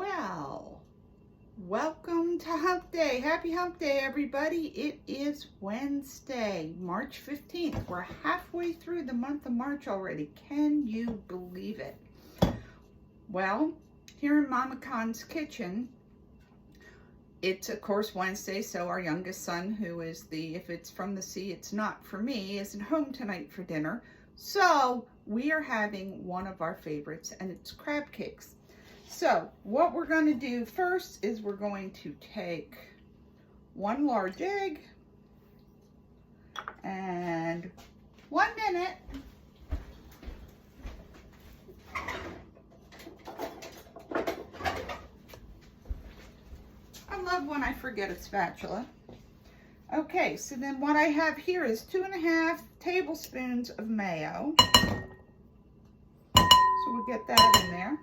Well, welcome to Hump Day. Happy Hump Day, everybody. It is Wednesday, March 15th. We're halfway through the month of March already. Can you believe it? Well, here in Mama Kahn's kitchen, it's of course Wednesday, so our youngest son, who is if it's from the sea, it's not for me, isn't home tonight for dinner. So we are having one of our favorites, and it's crab cakes. So what we're going to do first is we're going to take one large egg and 1 minute. I love when I forget a spatula. Okay, so then what I have here is 2.5 tablespoons of mayo. So we'll get that in there.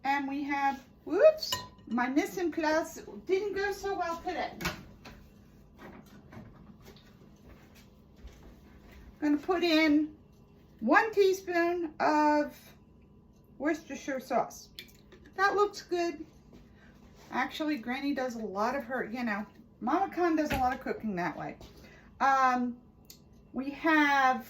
And we have, whoops, my mise en place didn't go so well today. I'm going to put in 1 teaspoon of Worcestershire sauce. That looks good. Actually, Granny does a lot of her, Mama Kahn does a lot of cooking that way. We have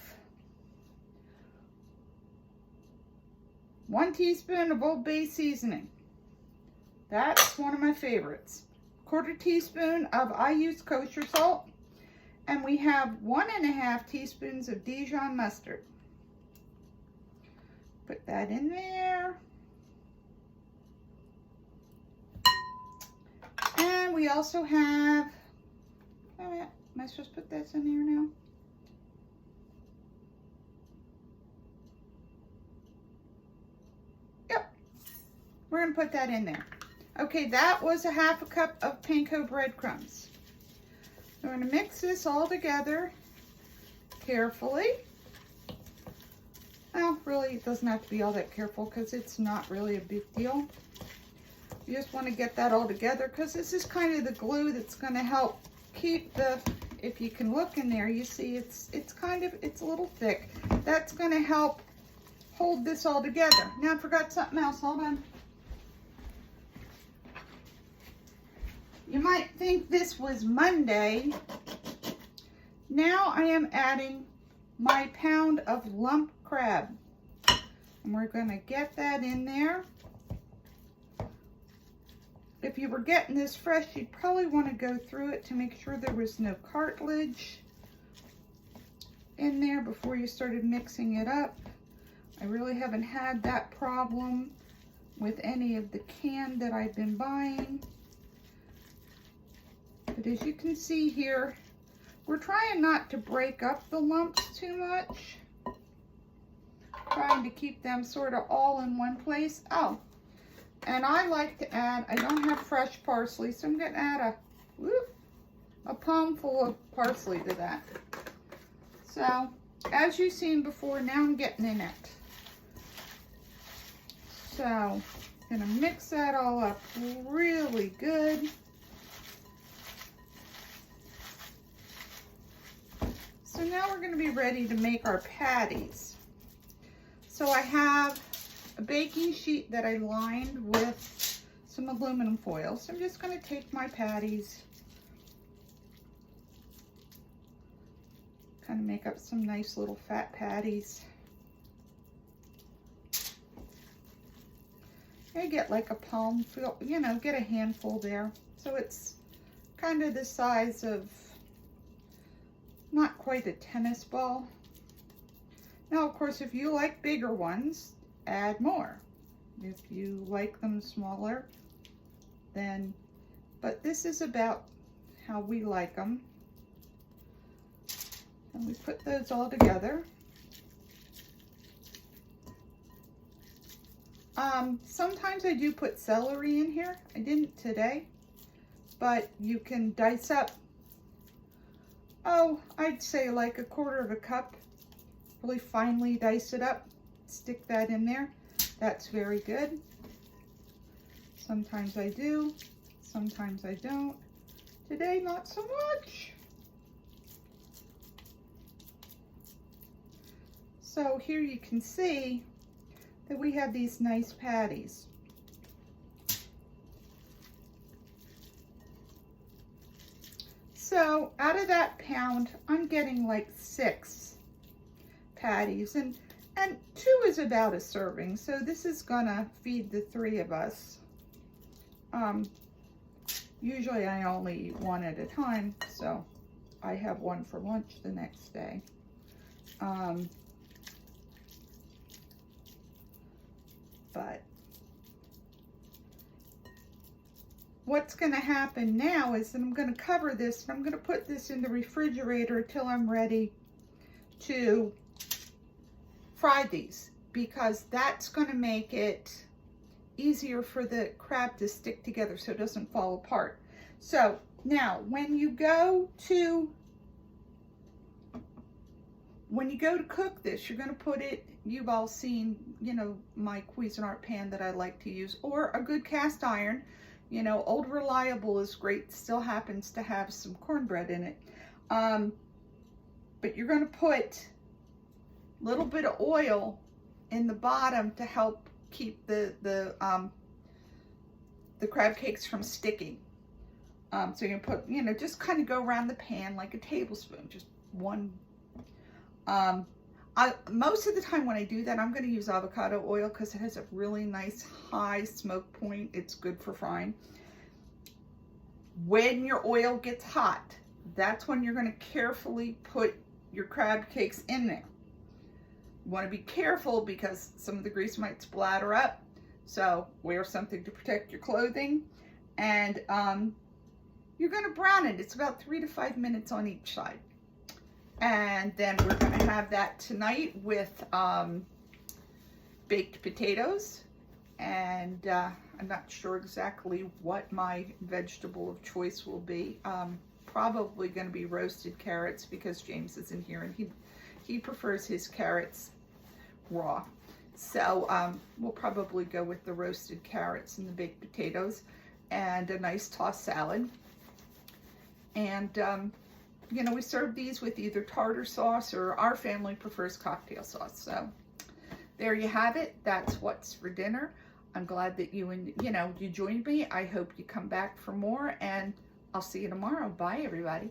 1 teaspoon of Old Bay seasoning. That's one of my favorites. 1/4 teaspoon of I use kosher salt. And we have 1.5 teaspoons of Dijon mustard. Put that in there. And we also have, am I supposed to put this in here now? We're going to put that in there. Okay, that was 1/2 cup of panko breadcrumbs. We're going to mix this all together carefully. Well, really, it doesn't have to be all that careful because it's not really a big deal. You just want to get that all together because this is kind of the glue that's going to help keep if you can look in there, you see it's a little thick. That's going to help hold this all together. Now I forgot something else. Hold on. You might think this was Monday. Now I am adding my pound of lump crab. And we're going to get that in there. If you were getting this fresh, you'd probably want to go through it to make sure there was no cartilage in there before you started mixing it up. I really haven't had that problem with any of the can that I've been buying. But as you can see here, we're trying not to break up the lumps too much. Trying to keep them sort of all in one place. Oh, and I like to add, I don't have fresh parsley, so I'm going to add a palmful of parsley to that. So, as you've seen before, now I'm getting in it. So, I'm going to mix that all up really good. So now we're going to be ready to make our patties. So I have a baking sheet that I lined with some aluminum foil. So I'm just going to take my patties, kind of make up some nice little fat patties. I get like a palm, get a handful there. So it's kind of the size of, not quite a tennis ball. Now, of course, if you like bigger ones, add more. If you like them smaller, then, but this is about how we like them. And we put those all together. Sometimes I do put celery in here. I didn't today, but you can dice up, I'd say like 1/4 cup. Really finely dice it up. Stick that in there. That's very good. Sometimes I do. Sometimes I don't. Today, not so much. So here you can see that we have these nice patties. So out of that pound, I'm getting like 6 patties, and 2 is about a serving. So this is gonna feed the 3 of us. Usually I only eat 1 at a time, so I have 1 for lunch the next day. But what's going to happen now is that I'm going to cover this, and I'm going to put this in the refrigerator until I'm ready to fry these, because that's going to make it easier for the crab to stick together so it doesn't fall apart. So now when you go to cook this, you're going to put it, you've all seen, you know, my Cuisinart pan that I like to use, or a good cast iron. You know, Old Reliable is great, still happens to have some cornbread in it. But you're going to put a little bit of oil in the bottom to help keep the crab cakes from sticking. So you're going to put, you know, just kind of go around the pan like a tablespoon, just one. Most of the time when I do that, I'm going to use avocado oil because it has a really nice high smoke point. It's good for frying. When your oil gets hot, that's when you're going to carefully put your crab cakes in there. You want to be careful because some of the grease might splatter up. So wear something to protect your clothing. And you're going to brown it. It's about 3 to 5 minutes on each side. And then we're going to have that tonight with baked potatoes. And I'm not sure exactly what my vegetable of choice will be. Probably going to be roasted carrots because James isn't here and he prefers his carrots raw. So we'll probably go with the roasted carrots and the baked potatoes and a nice tossed salad. And you know, we serve these with either tartar sauce, or our family prefers cocktail sauce. So there you have it. That's what's for dinner. I'm glad that you joined me. I hope you come back for more, and I'll see you tomorrow. Bye, everybody.